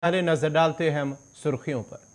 पहले नजर डालते हैं हम सुर्खियों पर।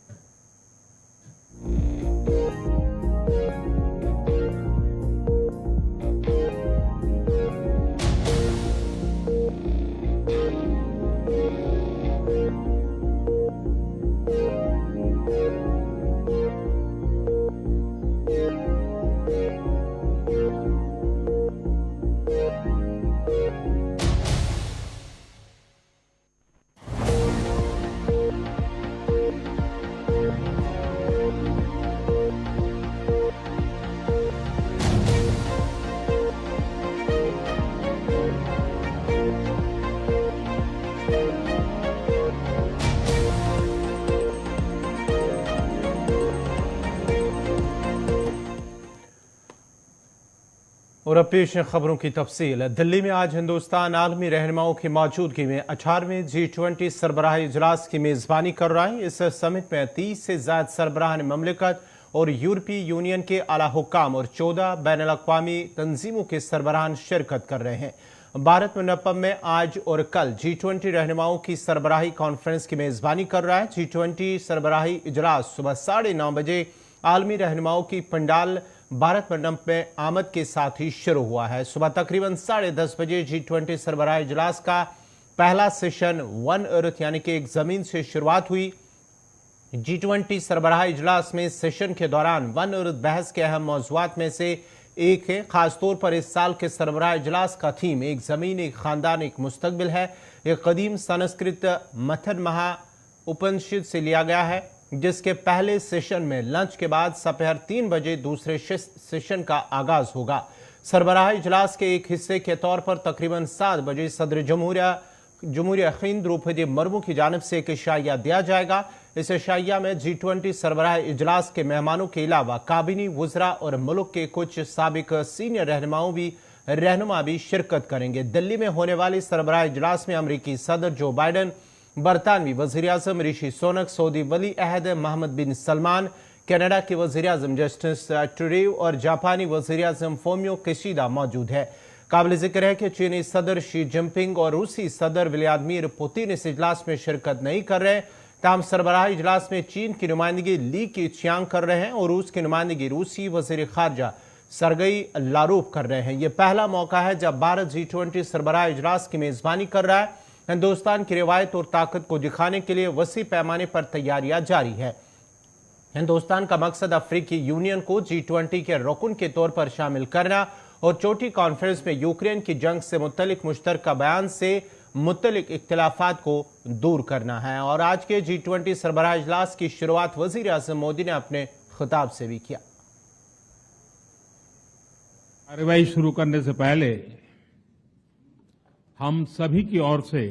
और अब पेश है खबरों की तफसील। दिल्ली में आज हिंदुस्तान आलमी रहनुमाओं की मौजूदगी में 18वें G20 सरबराही इजलास की मेजबानी कर रहा है। इस समिट में 30 से ज्यादा सरबराह ममलिकत और यूरोपीय यूनियन के आला हुक्काम और 14 बैनुल अक़वामी तंजीमों के सरबराहान शिरकत कर रहे हैं। भारत मनप्पम में आज और कल G20 रहनुमाओं की सरबराही कॉन्फ्रेंस की मेजबानी कर रहा है। G20 सरबराही इजलास सुबह 9:30 बजे आलमी रहनुमाओं की पंडाल भारत मंडप में आमद के साथ ही शुरू हुआ है। सुबह तकरीबन 10:30 बजे G20 सरबराह इजलास का पहला सेशन वन अर्थ यानी कि एक जमीन से शुरुआत हुई। G20 सरबराह इजलास में सेशन के दौरान वन अर्थ बहस के अहम मौज़ूआत में से एक है। खासतौर पर इस साल के सरबराह इजलास का थीम एक जमीन, एक खानदान, एक मुस्तकबिल है। एक कदीम संस्कृत मथन महा उपनिषद से लिया गया है, जिसके पहले सेशन में लंच के बाद दोपहर 3 बजे दूसरे सेशन का आगाज होगा। सरबराह इजलास के एक हिस्से के तौर पर तकरीबन 7 बजे सदर जमहूरिया हिंद द्रौपदी मुर्मू की जानिब से एक इशाइया दिया जाएगा। इस इशाइया में G20 सरबराह इजलास के मेहमानों के अलावा काबिनी वुज़रा और मुल्क के कुछ साबिक सीनियर रहनुमा भी शिरकत करेंगे। दिल्ली में होने वाली सरबराह इजलास में अमरीकी सदर जो बाइडन, बरतानवी वज़ीर आज़म ऋषि सुनक, सऊदी वली अहद मोहम्मद बिन सलमान, कनाडा के वज़ीर आज़म जस्टिन ट्रूडेउ और जापानी वज़ीर आज़म फोमियो किशिदा मौजूद है। काबिल जिक्र है कि चीनी सदर शी जिनपिंग और रूसी सदर व्लादिमीर पुतिन इस इजलास में शिरकत नहीं कर रहे। ताहम सरबराह इजलास में चीन की नुमाइंदगी ली कीचियांग कर रहे हैं और रूस की नुमाइंदगी रूसी वज़ीर खारजा सरगई लारोव कर रहे हैं। यह पहला मौका है जब भारत G20 सरबराह इजलास की मेजबानी कर रहा है। हिंदुस्तान की रिवायत और ताकत को दिखाने के लिए वसी पैमाने पर तैयारियां जारी है। हिंदुस्तान का मकसद अफ्रीकी यूनियन को G20 के रुकन के तौर पर शामिल करना और चोटी कॉन्फ्रेंस में यूक्रेन की जंग से मुतल्लिक मुश्तरका बयान से मुतल्लिक इख्तिलाफात को दूर करना है। और आज के G20 सरबराह इजलास की शुरुआत वजीर आज़म मोदी ने अपने खिताब से भी किया। कार्यवाही शुरू करने से पहले हम सभी की ओर से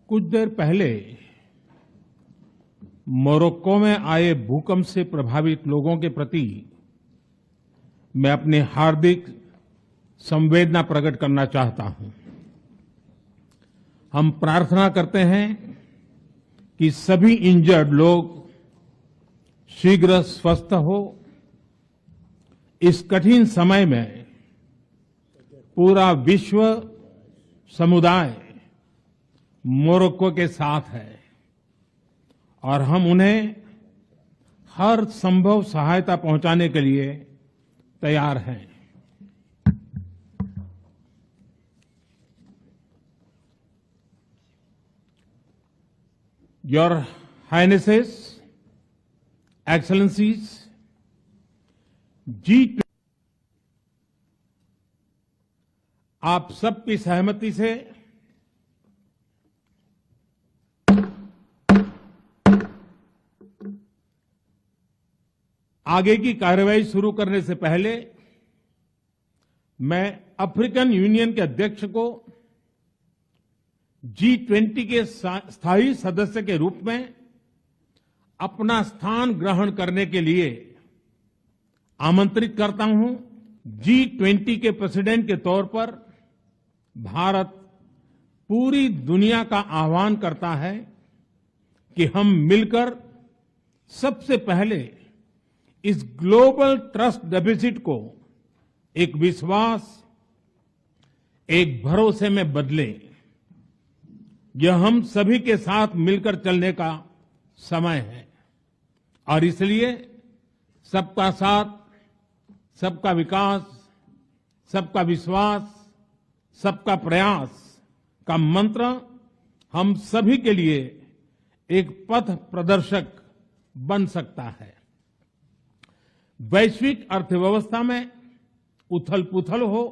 कुछ देर पहले मोरक्को में आए भूकंप से प्रभावित लोगों के प्रति मैं अपनी हार्दिक संवेदना प्रकट करना चाहता हूं। हम प्रार्थना करते हैं कि सभी इंजर्ड लोग शीघ्र स्वस्थ हो। इस कठिन समय में पूरा विश्व समुदाय मोरक्को के साथ है और हम उन्हें हर संभव सहायता पहुंचाने के लिए तैयार हैं। Your Highnesses, Excellencies, G20 आप सबकी सहमति से आगे की कार्यवाही शुरू करने से पहले मैं अफ्रीकन यूनियन के अध्यक्ष को G20 के स्थायी सदस्य के रूप में अपना स्थान ग्रहण करने के लिए आमंत्रित करता हूं। G20 के प्रेसिडेंट के तौर पर भारत पूरी दुनिया का आह्वान करता है कि हम मिलकर सबसे पहले इस ग्लोबल ट्रस्ट डेफिसिट को एक विश्वास, एक भरोसे में बदलें। यह हम सभी के साथ मिलकर चलने का समय है और इसलिए सबका साथ, सबका विकास, सबका विश्वास, सबका प्रयास का मंत्र हम सभी के लिए एक पथ प्रदर्शक बन सकता है। वैश्विक अर्थव्यवस्था में उथल-पुथल हो,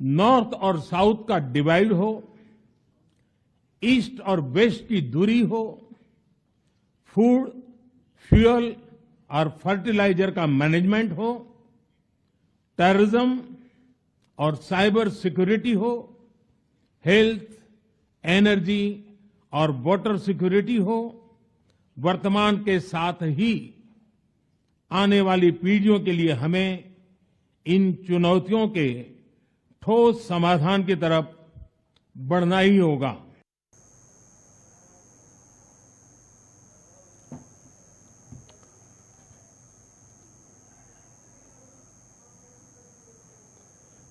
नॉर्थ और साउथ का डिवाइड हो, ईस्ट और वेस्ट की दूरी हो, फूड, फ्यूल और फर्टिलाइजर का मैनेजमेंट हो, टेररिज्म और साइबर सिक्योरिटी हो, हेल्थ, एनर्जी और वाटर सिक्योरिटी हो, वर्तमान के साथ ही आने वाली पीढ़ियों के लिए हमें इन चुनौतियों के ठोस समाधान की तरफ बढ़ना ही होगा।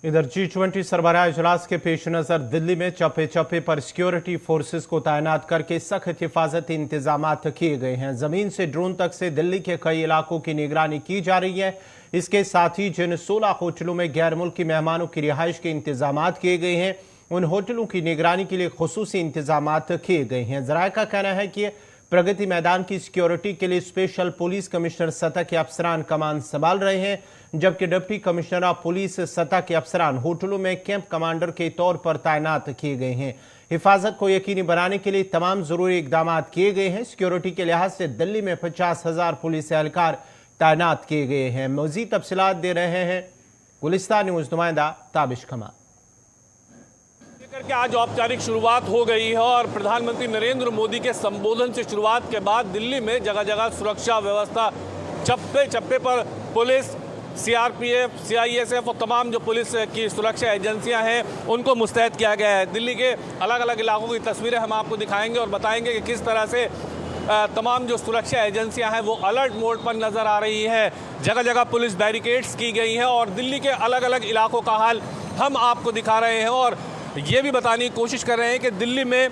इधर G20 सरबराह इजलास के पेश नजर दिल्ली में चप्पे चप्पे पर सिक्योरिटी फोर्सेस को तैनात करके सख्त हिफाजती इंतजाम किए गए हैं। जमीन से ड्रोन तक से दिल्ली के कई इलाकों की निगरानी की जा रही है। इसके साथ ही जिन 16 होटलों में गैर मुल्की मेहमानों की रिहाइश के इंतजाम किए गए हैं, उन होटलों की निगरानी के लिए खुसूसी इंतजाम किए गए हैं। जराये का कहना है कि प्रगति मैदान की सिक्योरिटी के लिए स्पेशल पुलिस कमिश्नर सतह के अफसरान कमान संभाल रहे हैं, जबकि डिप्टी कमिश्नर ऑफ पुलिस सतह के अफसरान होटलों में कैंप कमांडर के तौर पर तैनात किए गए हैं। हिफाजत को यकीनी बनाने के लिए तमाम जरूरी इकदाम किए गए हैं। सिक्योरिटी के लिहाज से दिल्ली में 50,000 पुलिस एहलकार तैनात किए गए हैं। मजीद तफसीलात दे रहे हैं गुलिस्तान न्यूज नुमाइंदा ताबिश कमाल। कि आज औपचारिक शुरुआत हो गई है और प्रधानमंत्री नरेंद्र मोदी के संबोधन से शुरुआत के बाद दिल्ली में जगह जगह सुरक्षा व्यवस्था, चप्पे चप्पे पर पुलिस, सीआरपीएफ, सीआईएसएफ और तमाम जो पुलिस की सुरक्षा एजेंसियां हैं उनको मुस्तैद किया गया है। दिल्ली के अलग अलग इलाकों की तस्वीरें हम आपको दिखाएंगे और बताएंगे कि किस तरह से तमाम जो सुरक्षा एजेंसियां हैं वो अलर्ट मोड पर नजर आ रही है। जगह जगह पुलिस बैरिकेड्स की गई हैं और दिल्ली के अलग अलग इलाकों का हाल हम आपको दिखा रहे हैं और ये भी बताने की कोशिश कर रहे हैं कि दिल्ली में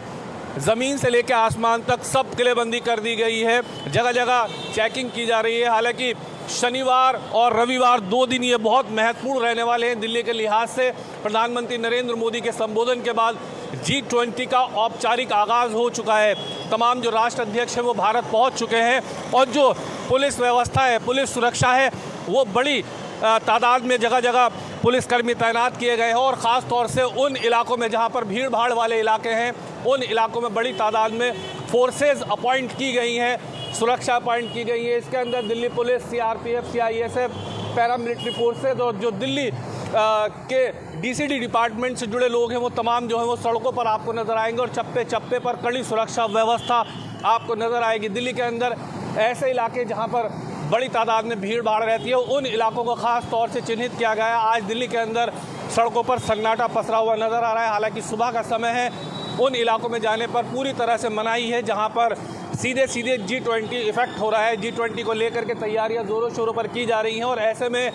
ज़मीन से लेकर आसमान तक सब किलेबंदी कर दी गई है। जगह जगह चेकिंग की जा रही है। हालांकि शनिवार और रविवार 2 दिन ये बहुत महत्वपूर्ण रहने वाले हैं दिल्ली के लिहाज से। प्रधानमंत्री नरेंद्र मोदी के संबोधन के बाद G20 का औपचारिक आगाज़ हो चुका है। तमाम जो राष्ट्र अध्यक्ष हैं वो भारत पहुंच चुके हैं और जो पुलिस व्यवस्था है, पुलिस सुरक्षा है, वो बड़ी तादाद में जगह जगह पुलिसकर्मी तैनात किए गए हैं और ख़ास तौर से उन इलाकों में जहां पर भीड़ भाड़ वाले इलाके हैं, उन इलाकों में बड़ी तादाद में फोर्सेज अपॉइंट की गई हैं, सुरक्षा अपॉइंट की गई है। इसके अंदर Delhi police, CRPF, CISF, paramilitary forces और जो दिल्ली के डीसीडी डिपार्टमेंट से जुड़े लोग हैं वो तमाम जो हैं वो सड़कों पर आपको नजर आएंगे और चप्पे चप्पे पर कड़ी सुरक्षा व्यवस्था आपको नजर आएगी। दिल्ली के अंदर ऐसे इलाके जहां पर बड़ी तादाद में भीड़ भाड़ रहती है, उन इलाकों को खास तौर से चिन्हित किया गया है। आज दिल्ली के अंदर सड़कों पर सन्नाटा पसरा हुआ नजर आ रहा है। हालांकि सुबह का समय है, उन इलाकों में जाने पर पूरी तरह से मनाही है जहां पर सीधे G20 इफेक्ट हो रहा है। G20 को लेकर के तैयारियां जोरों शोरों पर की जा रही हैं और ऐसे में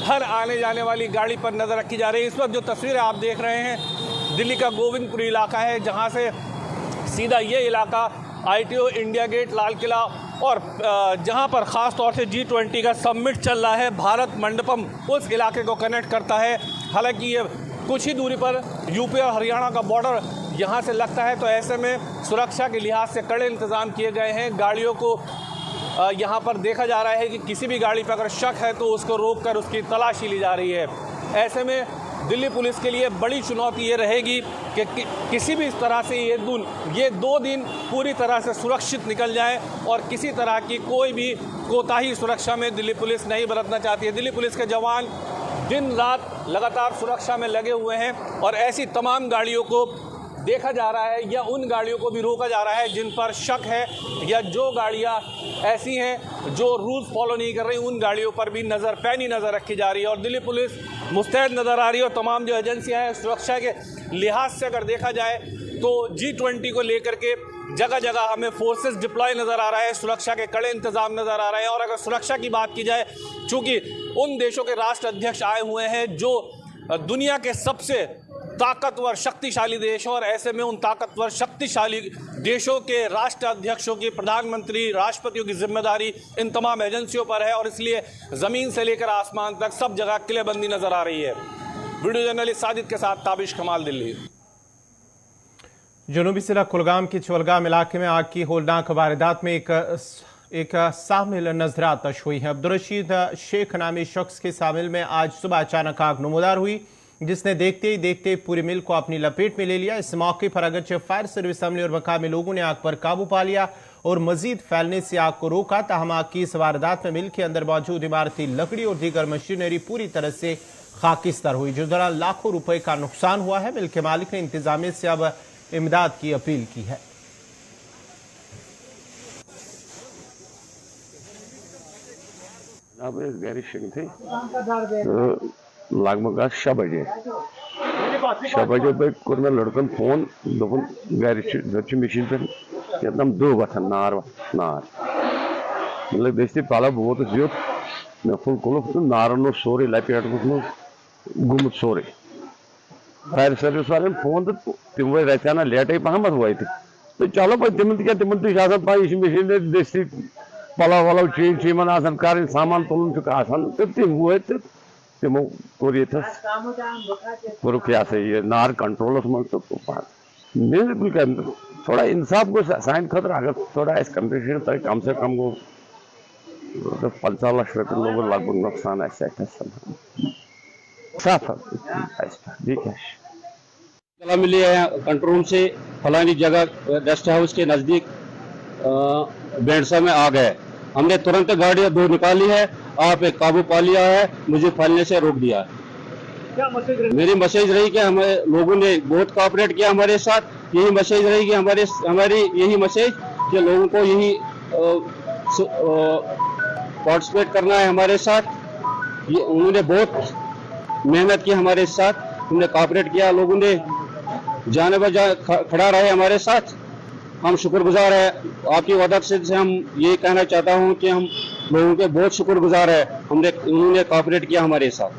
हर आने जाने वाली गाड़ी पर नजर रखी जा रही है। इस वक्त जो तस्वीरें आप देख रहे हैं दिल्ली का गोविंदपुरी इलाका है, जहां से सीधा ये इलाका ITO, India gate, Lal Qila और जहां पर ख़ास तौर से G20 का समिट चल रहा है, भारत मंडपम उस इलाके को कनेक्ट करता है। हालांकि ये कुछ ही दूरी पर यूपी और हरियाणा का बॉर्डर यहां से लगता है, तो ऐसे में सुरक्षा के लिहाज से कड़े इंतज़ाम किए गए हैं। गाड़ियों को यहां पर देखा जा रहा है कि किसी भी गाड़ी पर अगर शक है तो उसको रोककर उसकी तलाशी ली जा रही है। ऐसे में दिल्ली पुलिस के लिए बड़ी चुनौती ये रहेगी कि किसी भी तरह से ये 2 दिन पूरी तरह से सुरक्षित निकल जाए और किसी तरह की कोई भी कोताही सुरक्षा में दिल्ली पुलिस नहीं बरतना चाहती है। दिल्ली पुलिस के जवान दिन रात लगातार सुरक्षा में लगे हुए हैं और ऐसी तमाम गाड़ियों को देखा जा रहा है या उन गाड़ियों को भी रोका जा रहा है जिन पर शक है या जो गाड़ियां ऐसी हैं जो रूल्स फॉलो नहीं कर रही, उन गाड़ियों पर भी पैनी नज़र रखी जा रही है। और दिल्ली पुलिस मुस्तैद नज़र आ रही है और तमाम जो एजेंसियां हैं सुरक्षा के लिहाज से अगर देखा जाए तो G20 को लेकर के जगह जगह हमें फोर्सेस डिप्लॉय नज़र आ रहा है, सुरक्षा के कड़े इंतजाम नज़र आ रहे हैं। और अगर सुरक्षा की बात की जाए, चूँकि उन देशों के राष्ट्र अध्यक्ष आए हुए हैं जो दुनिया के सबसे ताकतवर शक्तिशाली देश, और ऐसे में उन ताकतवर शक्तिशाली देशों के राष्ट्र अध्यक्षों की, प्रधानमंत्री, राष्ट्रपतियों की जिम्मेदारी इन तमाम एजेंसियों पर है, और इसलिए ज़मीन से लेकर आसमान तक सब जगह किलेबंदी नजर आ रही है। वीडियो जर्नलिस्ट साजिद के साथ ताबिश कमाल, दिल्ली। जनूबी जिला कुलगाम के चवलगाम इलाके में आग की होलनाक वारदात में एक शामिल नजर आतश हुई है। अब्दुल रशीद शेख नामी शख्स के शामिल में आज सुबह अचानक आग नमूदार हुई, जिसने देखते ही देखते पूरी मिल को अपनी लपेट में ले लिया। इस मौके पर अगरचे फायर सर्विस अमले और मकामी लोगों ने आग पर काबू पा लिया और मजीद फैलने से आग को रोका। ताहम आग की इस वारदात में मिल के अंदर मौजूद इमारती लकड़ी और दीगर मशीनरी पूरी तरह से खाकिस्तार हुई, जिस दौरान लाखों रुपए का नुकसान हुआ है। मिल के मालिक ने इंतजामिया से अब इमदाद की अपील की है। अब गैरिशिंग थी लगभग 6 बजे पे कोर मे लड़कन फोन दोपन गर मशीन पे एकदम दो वथन नार मतलब दस्ती पला बहुत ज्योत मे फुल कुलुफ नार नो सोरे लपेट गुमुत सोरे। फायर सर्विस वाले फोन तो तम रचाना लेटे पहम वात तो चलो पे तिम तिम पा मशीन दस्ती पलव वलव चेंज कर सामान तुलन तो तम वो तमो कोर ये नार कंट्रोलस मज तो थोड़ा इंसाफ गो सान खतर अगर थोड़ा कंपेंसेशन तक कम से कम गो 15 लाख रुपये लोगों लगभग नुकसान साफ तला मिली है कंट्रोल रूम से फलानी जगह गेस्ट हाउस के नजदीक बेंडसा में आग है। हमने तुरंत गाड़ियां 2 निकाली है, आप एक काबू पा लिया है, मुझे फैलने से रोक दिया है। क्या मैसेज मेरी मैसेज रही कि हमें लोगों ने बहुत कोऑपरेट किया हमारे साथ। यही मैसेज रही कि हमारी यही मैसेज कि लोगों को यही पार्टिसिपेट करना है हमारे साथ। ये उन्होंने बहुत मेहनत की हमारे साथ, हमने कोऑपरेट किया, लोगों ने जाने बजा खड़ा रहे हमारे साथ। हम शुक्रगुजार है आपकी मदद से हम ये कहना चाहता हूं कि हम लोगों के बहुत शुक्रगुजार है, उन्होंने कोऑपरेट किया हमारे साथ।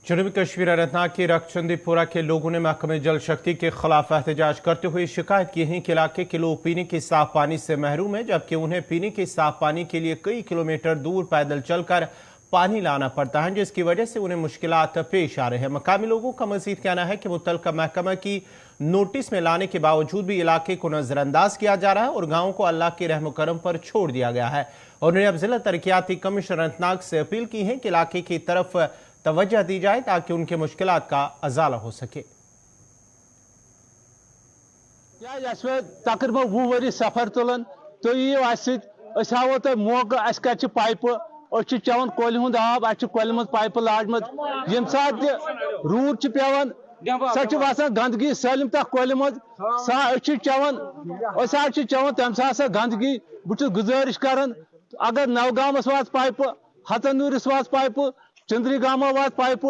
जनूबी कश्मीर अनंतनाग के रखचंदीपुरा के लोगों ने महकमे जल शक्ति के खिलाफ एहतजाज करते हुए शिकायत की है कि इलाके के लोग पीने के साफ पानी से महरूम है, जबकि उन्हें पीने के साफ पानी के लिए कई किलोमीटर दूर पैदल चलकर पानी लाना पड़ता है, जिसकी वजह से उन्हें मुश्किलात पेश आ रहे हैं। मकामी लोगों का मजीद कहना है कि मुतल्लिका महकमा की नोटिस में लाने के बावजूद भी इलाके को नजरअंदाज किया जा रहा है और गांवों को अल्लाह के रहम करम पर छोड़ दिया गया है। और उन्हें अब जिला तरक्याती कमिश्नर अनंतनाग से अपील की है कि इलाके की तरफ तवज्जो दी जाए ताकि उनके मुश्किलात का अजाला हो सके। तकरीबन 20 वरी सफर तुलन तो हावो तुम मौका पाइप चवन कोल हुंद आब कोल मज पाइप लाजम यम सात रूद पेवान सह गंदगी सलम तक कोल मज चवन तम सा गंदगी बहुत गुजारिश कर अगर नवगामस वात पाइप हतनूरिस वात पाइप चंद्री गाम वात पाइप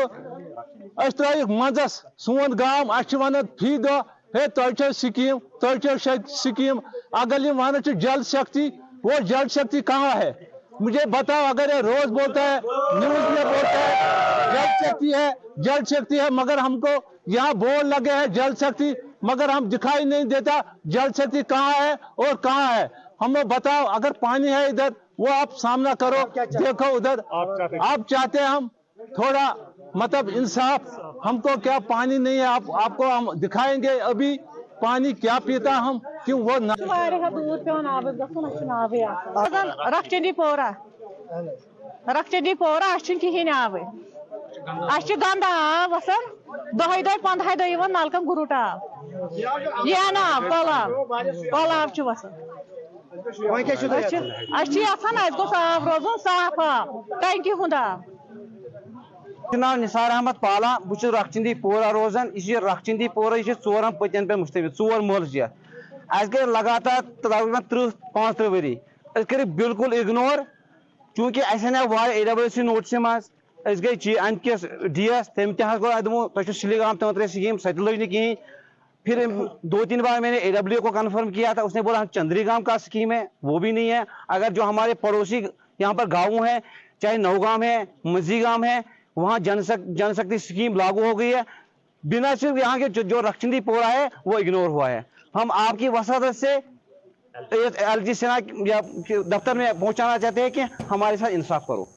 त्रिक मजस सोन गाम वन फी दह हे तुम स्कीम तुम स्कीम अगर ये वन जल शक्ति वो जल शक्ति कहाँ है मुझे बताओ। अगर ये रोज बोलता है न्यूज में बोलता है जल शक्ति है मगर हमको यहाँ बोर्ड लगे हैं जल शक्ति मगर हम दिखाई नहीं देता जल शक्ति कहाँ है और कहाँ है हमें बताओ। अगर पानी है इधर वो आप सामना करो देखो उधर आप चाहते हैं हम थोड़ा मतलब इंसाफ हमको क्या पानी नहीं है आपको हम दिखाएंगे अभी पानी क्या पीता हम क्यों वो दूर रखचंदी पोरा कहें आब गंद आब वसान 10 दह नलकम गुरुट आब यह आब कलाब वसान गोस आब रोजन साफ आब टंकी हुंद आब। नाव निसार अहमद पाला बहुत रखचंदी पोरा रोजान यह रखचंदी पोरा यह 4 पतियन पे मुश्तमिल 4 महल गई लगातार तकरीबन 30-35 वरी कर बिल्कुल इग्नोर चूंकि AWC नोटिस मज गई अमकिस DS तम तुम सिलीगाम तंत्रे स्कीम सत लग कहीं। फिर 2-3 बार मैंने AWO को कन्फर्म किया था, उसने बोला चंद्री गांव का स्कीम है वो भी नहीं है। अगर जो हमारे पड़ोसी यहाँ पर गाँव हैं चाहे नौगाम है मजी गांव है वहाँ जनशक्ति स्कीम लागू हो गई है। बिना सिर्फ यहाँ के जो रक्षिंदी पोरा है वो इग्नोर हुआ है। हम आपकी वसादत से LG सेना या दफ्तर में पहुंचाना चाहते हैं कि हमारे साथ इंसाफ करो।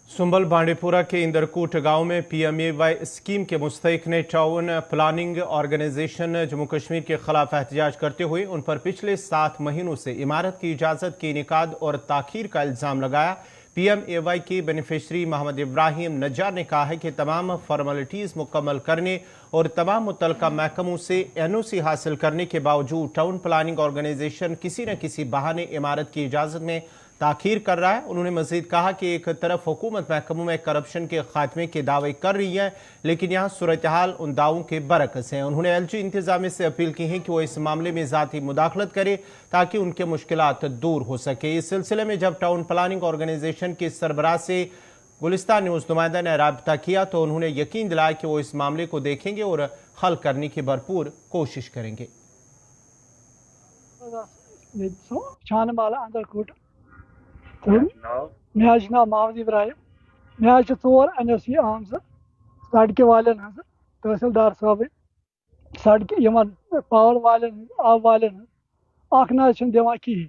सुंबल बांडीपुरा के इंदरकूट गांव में PMAY स्कीम के मुस्तहिक ने town planning organisation Jammu Kashmir के खिलाफ एहतजाज करते हुए उन पर पिछले 7 महीनों से इमारत की इजाजत के इनेकाद और ताखीर का इल्जाम लगाया। PMAY के बेनिफिशरी मोहम्मद इब्राहिम नज्जार ने कहा है कि तमाम फॉर्मेलिटीज मुकम्मल करने और तमाम मुतल्लिका महकमों से NOC हासिल करने के बावजूद टाउन प्लानिंग ऑर्गेनाइजेशन किसी न किसी बहाने इमारत की इजाजत में ताखीर कर रहा है। उन्होंने मजीद कहा कि एक तरफ हुकूमत महकमों में करप्शन के खात्मे के दावे कर रही है, लेकिन यहाँ सूरत हाल उन दावों के बरकस है। उन्होंने LG इंतजामिया से अपील की है कि वो इस मामले में ज़ाती मुदाखलत करे ताकि उनके मुश्किलात दूर हो सके। इस सिलसिले में जब टाउन प्लानिंग ऑर्गेनाइजेशन के सरबराह से गुलिस्तान न्यूज़ नुमाइंदा ने राब्ता किया तो उन्होंने यकीन दिलाया कि वो इस मामले को देखेंगे और हल करने की भरपूर कोशिश करेंगे। मे नाव मोहम्मद इब्राहिम मे 4 NOC आमज सड़क वाले तहसीलदार साहब सड़क पावर वाले आब वाले ना दिवान कहीं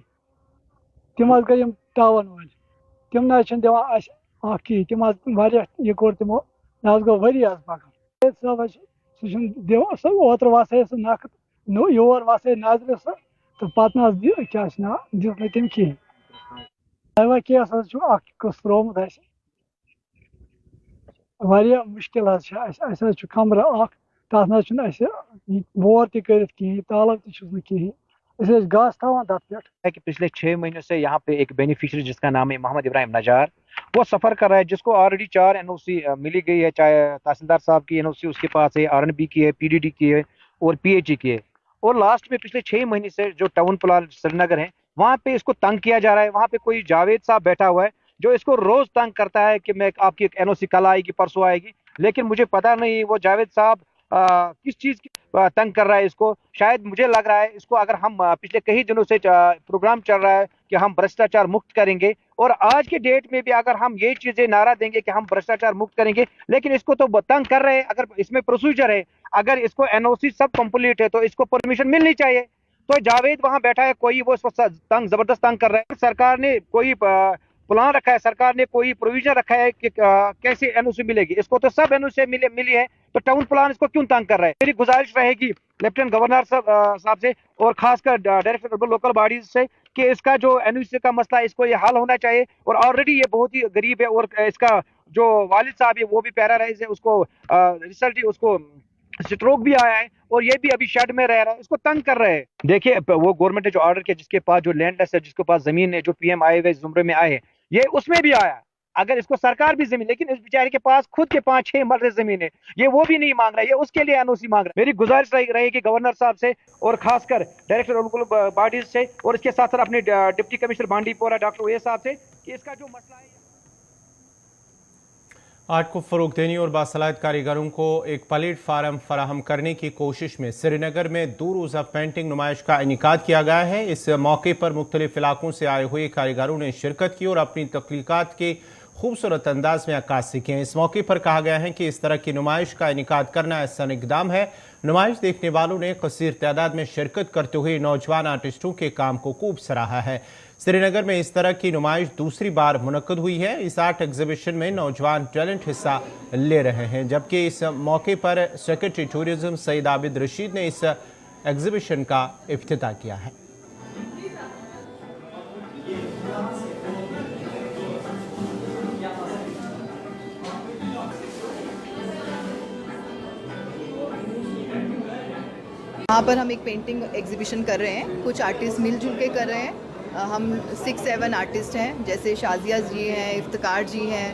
तम गई टावन वाले तम ना दिवान कहीं तम यह कोर तमो ना गो वरी पकड़ साहब सह ओतर वसे नख योर वसे नजर सह तो पे क्या दिस तम कहीं दवा केस त्रोमुत मुश्किल कमरा तथ बोर तक तालब तह घास थवान तथ पे। कि पिछले 6 महीनों से यहाँ पे एक बेनिफिशियरी जिसका नाम है मोहम्मद इब्राहिम नजार, वो सफर कर रहा है, जिसको ऑलरेडी 4 NOC मिली गई है, चाहे तहसीलदार साहब की NOC उसके पास है, RNB की है, PDD की है और PHE की है। और लास्ट में पिछले 6 महीने से जो टाउन प्लान श्रीनगर है वहाँ पे इसको तंग किया जा रहा है। वहाँ पे कोई जावेद साहब बैठा हुआ है जो इसको रोज तंग करता है कि मैं आपकी NOC कल आएगी परसों आएगी, लेकिन मुझे पता नहीं वो जावेद साहब किस चीज की तंग कर रहा है इसको। शायद मुझे लग रहा है इसको अगर हम पिछले कई दिनों से प्रोग्राम चल रहा है कि हम भ्रष्टाचार मुक्त करेंगे, और आज के डेट में भी अगर हम ये चीजें नारा देंगे कि हम भ्रष्टाचार मुक्त करेंगे, लेकिन इसको तो तंग कर रहे हैं। अगर इसमें प्रोसीजर है, अगर इसको NOC सब कंप्लीट है तो इसको परमिशन मिलनी चाहिए। तो जावेद वहां बैठा है, कोई वो जबरदस्त तंग कर रहा है। सरकार ने कोई प्लान रखा है, सरकार ने कोई प्रोविजन रखा है कि कैसे NOC मिलेगी, इसको तो सब NOC मिली है, तो टाउन प्लान इसको क्यों तंग कर रहा है। मेरी गुजारिश रहेगी लेफ्टिनेंट गवर्नर साहब से और खासकर डायरेक्टर लोकल बॉडीज से कि इसका जो NOC का मसला है इसको ये हल होना चाहिए। और ऑलरेडी ये बहुत ही गरीब है और इसका जो वालिद साहब है वो भी पैरालाइज है, उसको रिसेंटली उसको स्ट्रोक भी आया है और ये भी अभी शेड में रह रहा है, इसको तंग कर रहे हैं। देखिए वो गवर्नमेंट ने जो ऑर्डर किया, जिसके पास जो लैंडलेस है, जिसके पास जमीन है, जो PM आए हुए जुमरे में आए, ये उसमें भी आया। अगर इसको सरकार भी जमीन, लेकिन इस बेचारे के पास खुद के 5-6 मरले जमीन है, ये वो भी नहीं मांग रहा है, ये उसके लिए NOC मांग रहा है। मेरी गुजारिश रहेगी गवर्नर साहब से और खासकर डायरेक्टर लोकल बॉडीज से और इसके साथ साथ अपने deputy commissioner Bandipora doctor Owais साहब से कि इसका जो मसला है आर्ट को फ़रोग देने और बासलाहत कारीगरों को एक प्लेटफार्म फराहम करने की कोशिश में श्रीनगर में 2 रोज़ा पेंटिंग नुमाइश का इनेकाद किया गया है। इस मौके पर मुख्तलिफ इलाकों से आए हुए कारीगरों ने शिरकत की और अपनी तख्लीकात के खूबसूरत अंदाज में अक्कासी की। इस मौके पर कहा गया है कि इस तरह की नुमाइश का इनेकाद करना एहसन इक़दाम है। नुमाइश देखने वालों ने कसीर तादाद में शिरकत करते हुए नौजवान आर्टिस्टों के काम को खूब सराहा है। श्रीनगर में इस तरह की नुमाइश दूसरी बार मुनक्कद हुई है। इस आर्ट एग्जीबिशन में नौजवान टैलेंट हिस्सा ले रहे हैं, जबकि इस मौके पर सेक्रेटरी टूरिज्म सईद आबिद रशीद ने इस एग्जीबिशन का इफ्तिताह किया है। यहाँ पर हम एक पेंटिंग एग्जीबिशन कर रहे हैं, कुछ आर्टिस्ट मिलजुल के कर रहे हैं। हम 6-7 आर्टिस्ट हैं, जैसे शाजिया जी हैं, इफ्तिकार जी हैं,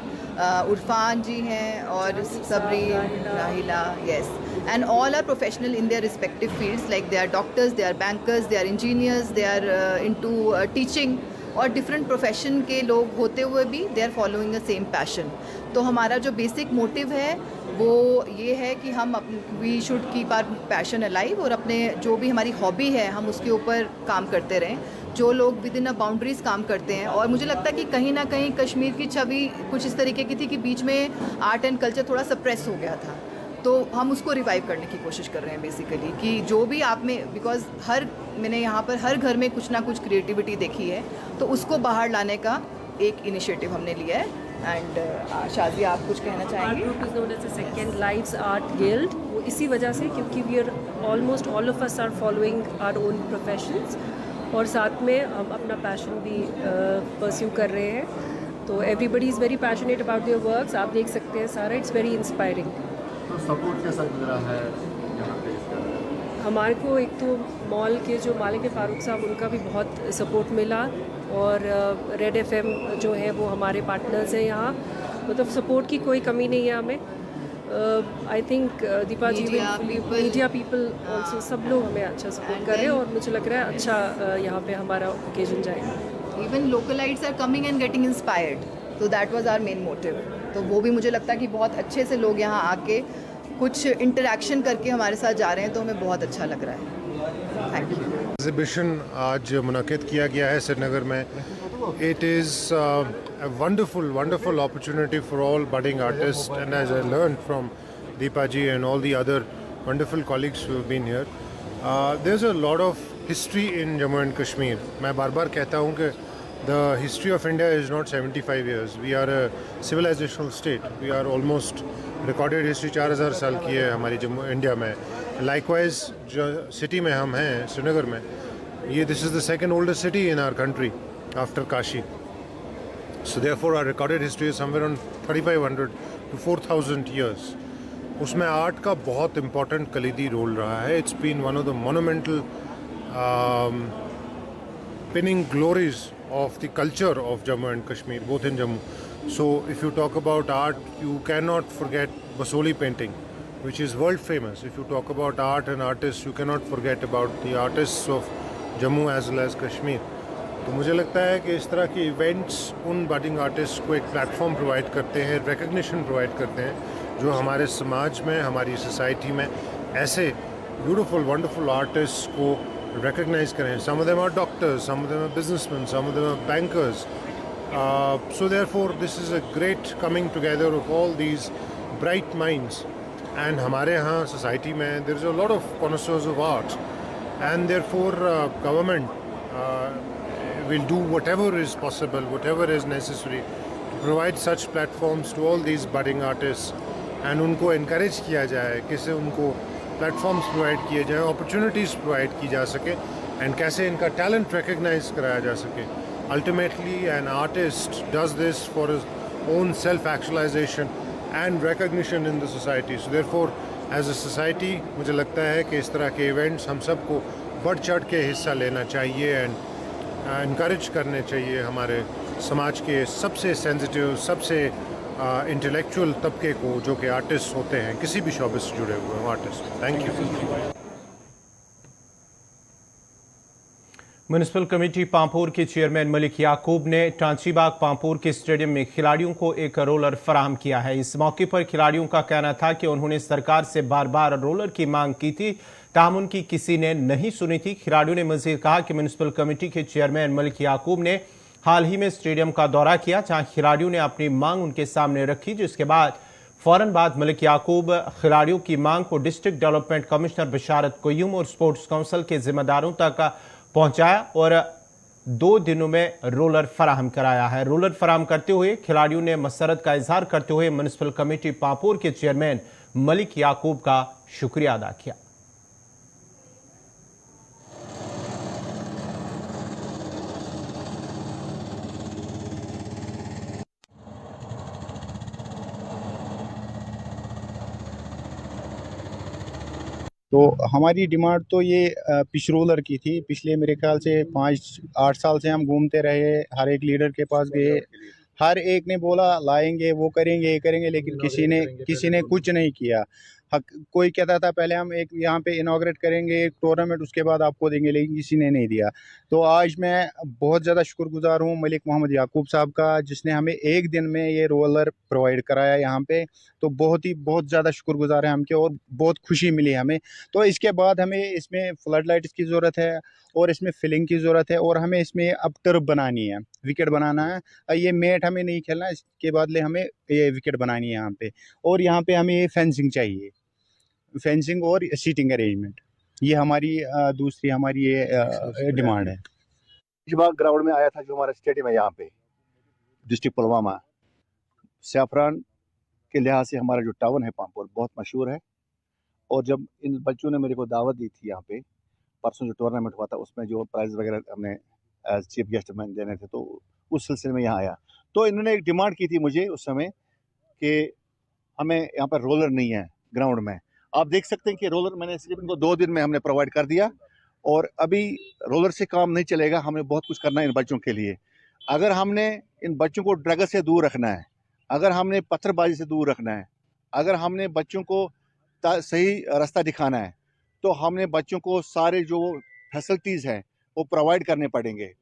उरफान जी हैं और Sabri Rahila, yes, and all are professional in their respective fields, like they are doctors, they are bankers, they are engineers, they are into teaching, और डिफरेंट प्रोफेशन के लोग होते हुए भी they are following the same passion. तो हमारा जो basic motive है वो ये है कि हम we should keep our passion alive और अपने जो भी हमारी हॉबी है हम उसके ऊपर काम करते रहें। जो लोग विद इन अ बाउंड्रीज काम करते हैं। और मुझे लगता है कि कहीं ना कहीं कश्मीर की छवि कुछ इस तरीके की थी कि बीच में आर्ट एंड कल्चर थोड़ा सप्रेस हो गया था, तो हम उसको रिवाइव करने की कोशिश कर रहे हैं बेसिकली, कि जो भी आप में, बिकॉज मैंने यहाँ पर हर घर में कुछ ना कुछ क्रिएटिविटी देखी है, तो उसको बाहर लाने का एक इनिशिएटिव हमने लिया है। एंड शाजिया, आप कुछ कहना चाहेंगे? Group is known as the second lives art guild, वो इसी वजह से क्योंकि we are almost all of us are following our own professions, और साथ में हम अपना पैशन भी परस्यू कर रहे हैं। तो everybody is very passionate about their works, आप देख सकते हैं सारा, इट्स वेरी इंस्पायरिंग। तो सपोर्ट कैसा मिल रहा है यहाँ पे इसका? हमारे को एक तो मॉल के जो मालिक है फारूक साहब, उनका भी बहुत सपोर्ट मिला, और रेड एफएम जो है वो हमारे पार्टनर्स हैं यहाँ, मतलब सपोर्ट की कोई कमी नहीं है हमें। I think Deepa ji, media people also, सब लोग हमें अच्छा सपोर्ट कर रहे हैं, और मुझे लग रहा है अच्छा यहाँ पे हमारा ओकेजन जाएगा। Even localites are coming and getting inspired, तो that was our main motive. तो वो भी मुझे लगता है कि बहुत अच्छे से लोग यहाँ आके कुछ इंटरेक्शन करके हमारे साथ जा रहे हैं, तो हमें बहुत अच्छा लग रहा है। Thank you. एग्जीबिशन आज मुनक़िद किया गया है श्रीनगर में। It is a wonderful opportunity for all budding artists, and as I learned from Deepa ji and all the other wonderful colleagues who have been here, there's a lot of history in Jammu and Kashmir. मैं बार-बार कहता हूँ कि the history of India is not 75 years. We are a civilizational state. We are almost recorded history 4000 साल की है हमारी Jammu India में। Likewise, जो सिटी में हम हैं श्रीनगर में, ये this is the second oldest city in our country after Kashi. So therefore our recorded history is somewhere around 3500 to 4000 years. उसमें आर्ट का बहुत इम्पोर्टेंट कलीदी रोल रहा है. It's been one of the monumental pinning glories of the culture of Jammu and Kashmir, both in Jammu. So if you talk about art, you cannot forget Basoli painting, which is world famous. If you talk about art and artists, you cannot forget about the artists of Jammu as well as Kashmir. तो मुझे लगता है कि इस तरह के events उन budding artist को एक प्लेटफॉर्म प्रोवाइड करते हैं, रिकग्निशन प्रोवाइड करते हैं, जो हमारे समाज में, हमारी सोसाइटी में ऐसे ब्यूटीफुल वंडरफुल आर्टिस्ट को रिकग्नाइज करें. Some of them are doctors, some of them are businessman, some of them are bankers. So therefore this is a great coming together of all these bright minds. And हमारे यहाँ society में there is a lot of connoisseurs of art, and therefore government will do whatever is possible, whatever is necessary to provide such platforms to all these budding artists, and उनको encourage किया जाए, कैसे उनको platforms provide किए जाएं, opportunities provide की जा सके, and कैसे इनका talent recognize कराया जा सके. Ultimately an artist does this for his own self-actualization and recognition in the society. So therefore as a society मुझे लगता है कि इस तरह के events हम सबको बढ़ चढ़ के हिस्सा लेना चाहिए, and इनकरेज करने चाहिए हमारे समाज के सबसे सेंसिटिव, सबसे इंटेलेक्चुअल तबके को, जो कि आर्टिस्ट होते हैं, किसी भी शोबे से जुड़े हुए हैं artist. Thank you. Municipal committee Pampore के चेयरमैन मलिक याकूब ने टांचीबाग पांपोर के स्टेडियम में खिलाड़ियों को एक रोलर फराहम किया है. इस मौके पर खिलाड़ियों का कहना था कि उन्होंने सरकार से बार बार रोलर की मांग की थी, ताहम उनकी किसी ने नहीं सुनी थी. खिलाड़ियों ने मजीद कहा कि म्यूनिसिपल कमेटी के चेयरमैन मलिक याकूब ने हाल ही में स्टेडियम का दौरा किया, जहां खिलाड़ियों ने अपनी मांग उनके सामने रखी, जिसके बाद फौरन बाद मलिक याकूब खिलाड़ियों की मांग को डिस्ट्रिक्ट डेवलपमेंट कमिश्नर बशारत कोयूम और स्पोर्ट्स काउंसिल के जिम्मेदारों तक पहुंचाया और 2 दिनों में रोलर फराहम कराया है. रोलर फराहम करते हुए खिलाड़ियों ने मसरत का इजहार करते हुए म्यूनिसिपल कमेटी पांपोर के चेयरमैन मलिक याकूब का शुक्रिया अदा किया. तो हमारी डिमांड तो ये पिच रोलर की थी. पिछले मेरे ख्याल से 5-8 साल से हम घूमते रहे, हर एक लीडर के पास गए, हर एक ने बोला लाएंगे, वो करेंगे, ये करेंगे, लेकिन किसी ने कुछ नहीं किया. कोई कहता था पहले हम एक यहाँ पे इनाग्रेट करेंगे एक टूर्नामेंट, उसके बाद आपको देंगे, लेकिन किसी ने नहीं दिया। तो आज मैं बहुत ज़्यादा शुक्रगुजार हूँ मलिक मोहम्मद याकूब साहब का, जिसने हमें एक दिन में ये रोलर प्रोवाइड कराया यहाँ पे। तो बहुत ज़्यादा शुक्रगुजार है हमके, और बहुत खुशी मिली हमें। तो इसके बाद हमें इसमें फ्लड लाइट्स की ज़रूरत है, और इसमें फिलिंग की ज़रूरत है, और हमें इसमें अब टर्फ बनानी है, विकेट बनाना है। ये मैट हमें नहीं खेलना, इसके बदले हमें ये विकेट बनानी है यहाँ पे। और यहाँ पे हमें ये फेंसिंग चाहिए, फेंसिंग और सीटिंग अरेंजमेंट, ये हमारी दूसरी हमारी ये डिमांड है। इजबाग ग्राउंड में आया था जो हमारा स्टेडियम है यहाँ पे डिस्ट्रिक्ट पुलवामा, सैफरान के लिहाज से हमारा जो टाउन है पामपुर बहुत मशहूर है। और जब इन बच्चों ने मेरे को दावत दी थी यहाँ पे, परसों जो टूर्नामेंट हुआ था उसमें जो प्राइज़ वगैरह हमने एज चीफ गेस्ट में देने थे, तो उस सिलसिले में यहाँ आया। तो इन्होंने एक डिमांड की थी मुझे उस समय कि हमें यहाँ पर रोलर नहीं है ग्राउंड में। आप देख सकते हैं कि रोलर मैंने सिर्फ इनको 2 दिन में हमने प्रोवाइड कर दिया, और अभी रोलर से काम नहीं चलेगा, हमें बहुत कुछ करना है इन बच्चों के लिए। अगर हमने इन बच्चों को ड्रग से दूर रखना है, अगर हमने पत्थरबाजी से दूर रखना है, अगर हमने बच्चों को सही रास्ता दिखाना है, तो हमने बच्चों को सारे जो फैसिलिटीज़ हैं वो प्रोवाइड करने पड़ेंगे।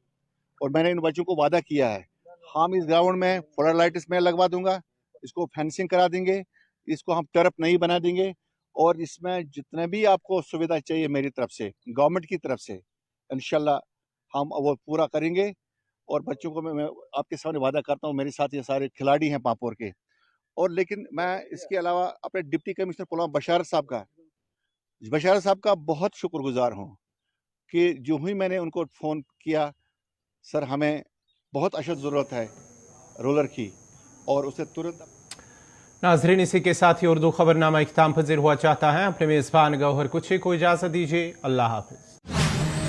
और मैंने इन बच्चों को वादा किया है, हम इस ग्राउंड में फ्लड लाइट्स में लगवा दूंगा, इसको फेंसिंग करा देंगे, इसको हम टर्फ नहीं बना देंगे, और इसमें जितने भी आपको सुविधा चाहिए मेरी तरफ से, गवर्नमेंट की तरफ से, इंशाल्लाह हम वो पूरा करेंगे। और बच्चों को मैं आपके सामने वादा करता हूँ, मेरे साथ ये सारे खिलाड़ी हैं पामपुर के। और लेकिन मैं इसके अलावा अपने डिप्टी कमिश्नर पुलवामा बशारत साहब का बहुत शुक्रगुजार हूँ कि जो ही मैंने उनको फ़ोन किया, सर हमें बहुत अशद ज़रूरत है रोलर की, और उसे तुरंत। नाजरीन, इसी के साथ ही उर्दू खबरनामा इख्तिताम पजीर हुआ चाहता है। अपने मेज़बान गौहर कुछी को इजाज़त दीजिए। अल्लाह हाफिज़।